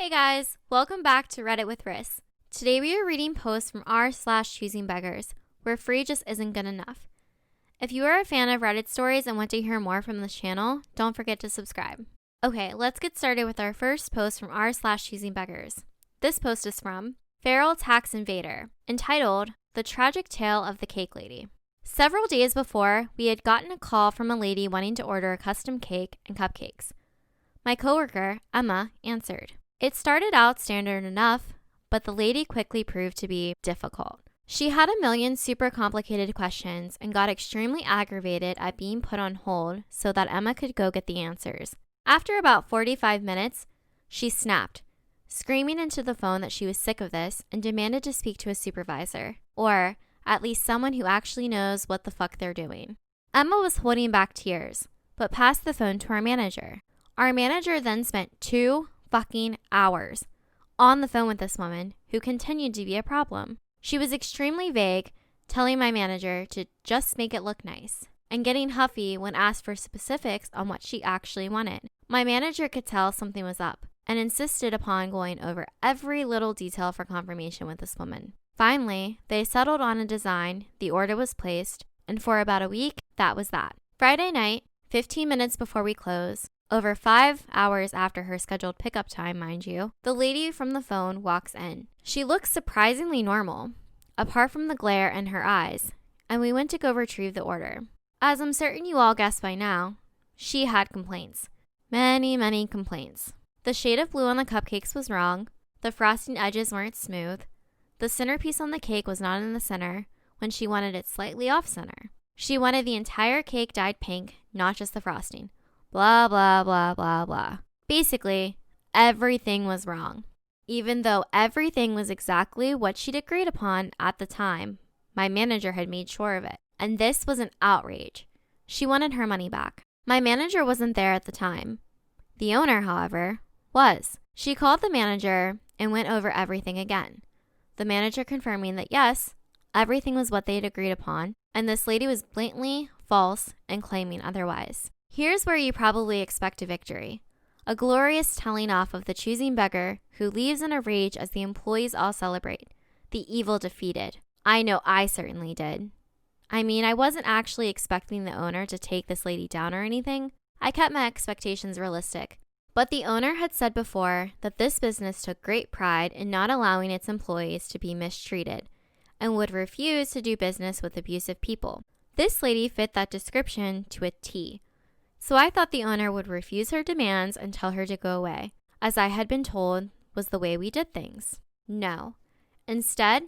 Hey guys, welcome back to Reddit with Riss. Today we are reading posts from r/ChoosingBeggars, where free just isn't good enough. If you are a fan of Reddit stories and want to hear more from this channel, don't forget to subscribe. Okay, let's get started with our first post from r/ChoosingBeggars. This post is from Feral Tax Invader, entitled The Tragic Tale of the Cake Lady. Several days before, we had gotten a call from a lady wanting to order a custom cake and cupcakes. My coworker, Emma, answered. It started out standard enough, but the lady quickly proved to be difficult. She had a million super complicated questions and got extremely aggravated at being put on hold so that Emma could go get the answers. After about 45 minutes, she snapped, screaming into the phone that she was sick of this and demanded to speak to a supervisor, or at least someone who actually knows what the fuck they're doing. Emma was holding back tears, but passed the phone to our manager. Our manager then spent 2 fucking hours on the phone with this woman who continued to be a problem. She was extremely vague, telling my manager to just make it look nice, and getting huffy when asked for specifics on what she actually wanted. My manager could tell something was up and insisted upon going over every little detail for confirmation with this woman. Finally, they settled on a design, the order was placed, and for about a week, that was that. Friday night, 15 minutes before we close, over 5 hours after her scheduled pickup time, mind you, the lady from the phone walks in. She looks surprisingly normal, apart from the glare in her eyes, and we went to go retrieve the order. As I'm certain you all guessed by now, she had complaints. Many complaints. The shade of blue on the cupcakes was wrong, the frosting edges weren't smooth, the centerpiece on the cake was not in the center when she wanted it slightly off center. She wanted the entire cake dyed pink, not just the frosting. Blah, blah, blah, blah, blah. Basically, everything was wrong. Even though everything was exactly what she'd agreed upon at the time, my manager had made sure of it. And this was an outrage. She wanted her money back. My manager wasn't there at the time. The owner, however, was. She called the manager and went over everything again. The manager confirming that yes, everything was what they'd agreed upon, and this lady was blatantly false and claiming otherwise. Here's where you probably expect a victory. A glorious telling off of the choosing beggar who leaves in a rage as the employees all celebrate. The evil defeated. I know I certainly did. I mean, I wasn't actually expecting the owner to take this lady down or anything. I kept my expectations realistic. But the owner had said before that this business took great pride in not allowing its employees to be mistreated and would refuse to do business with abusive people. This lady fit that description to a T. So I thought the owner would refuse her demands and tell her to go away, as I had been told was the way we did things. No. Instead,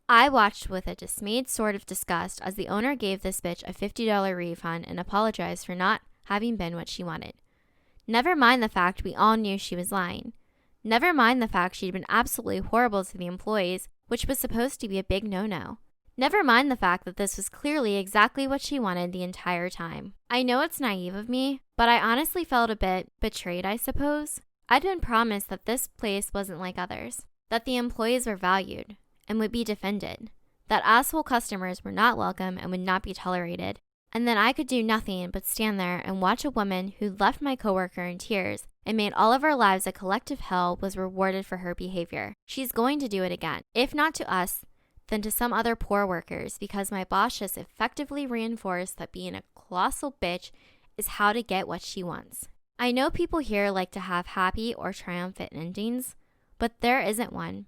I watched with a dismayed sort of disgust as the owner gave this bitch a $50 refund and apologized for not having been what she wanted. Never mind the fact we all knew she was lying. Never mind the fact she'd been absolutely horrible to the employees, which was supposed to be a big no-no. Never mind the fact that this was clearly exactly what she wanted the entire time. I know it's naive of me, but I honestly felt a bit betrayed, I suppose. I'd been promised that this place wasn't like others, that the employees were valued and would be defended, that asshole customers were not welcome and would not be tolerated, and then I could do nothing but stand there and watch a woman who left my coworker in tears and made all of our lives a collective hell was rewarded for her behavior. She's going to do it again, if not to us, then to some other poor workers, because my boss just effectively reinforced that being a colossal bitch is how to get what she wants. I know people here like to have happy or triumphant endings, but there isn't one.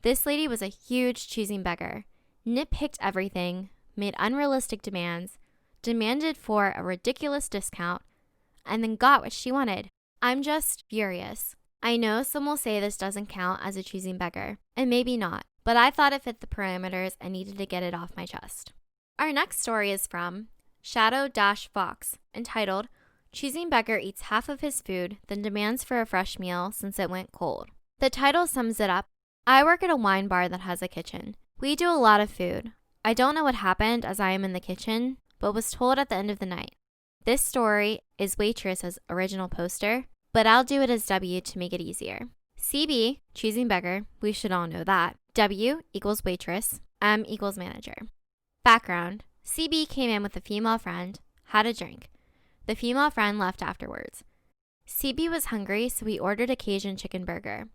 This lady was a huge choosing beggar, nitpicked everything, made unrealistic demands, demanded for a ridiculous discount, and then got what she wanted. I'm just furious. I know some will say this doesn't count as a choosing beggar, and maybe not. But I thought it fit the parameters and needed to get it off my chest. Our next story is from Shadow-Fox, entitled, Choosing Beggar Eats Half of His Food, Then Demands for a Fresh Meal Since It Went Cold. The title sums it up. I work at a wine bar that has a kitchen. We do a lot of food. I don't know what happened as I am in the kitchen, but was told at the end of the night. This story is Waitress's original poster, but I'll do it as W to make it easier. CB, choosing beggar, we should all know that. W equals waitress, M equals manager. Background, CB came in with a female friend, had a drink. The female friend left afterwards. CB was hungry, so he ordered a Cajun chicken burger.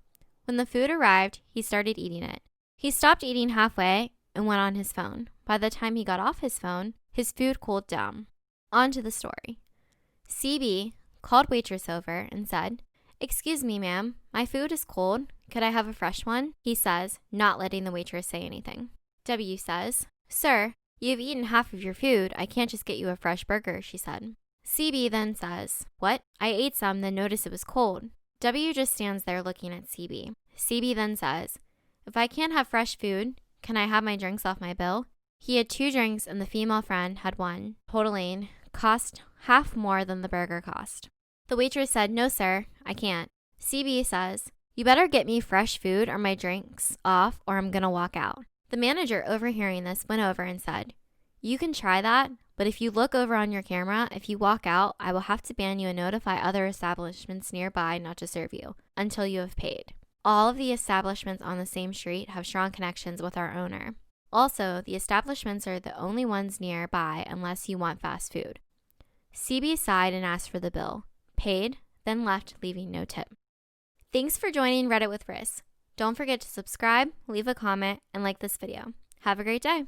When the food arrived, he started eating it. He stopped eating halfway and went on his phone. By the time he got off his phone, his food cooled down. On to the story. CB called waitress over and said, "Excuse me, ma'am, my food is cold. Could I have a fresh one?" He says, not letting the waitress say anything. W says, "Sir, you've eaten half of your food. I can't just get you a fresh burger," she said. CB then says, "What? I ate some, then noticed it was cold." W just stands there looking at CB. CB then says, "If I can't have fresh food, can I have my drinks off my bill?" He had 2 drinks and the female friend had 1, totaling cost half more than the burger cost. The waitress said, "No, sir, I can't." CB says, "You better get me fresh food or my drinks off or I'm gonna walk out." The manager, overhearing this, went over and said, "You can try that, but if you look over on your camera, if you walk out, I will have to ban you and notify other establishments nearby not to serve you until you have paid. All of the establishments on the same street have strong connections with our owner. Also, the establishments are the only ones nearby unless you want fast food." CB sighed and asked for the bill, paid, then left, leaving no tip. Thanks for joining Reddit with Riss. Don't forget to subscribe, leave a comment, and like this video. Have a great day.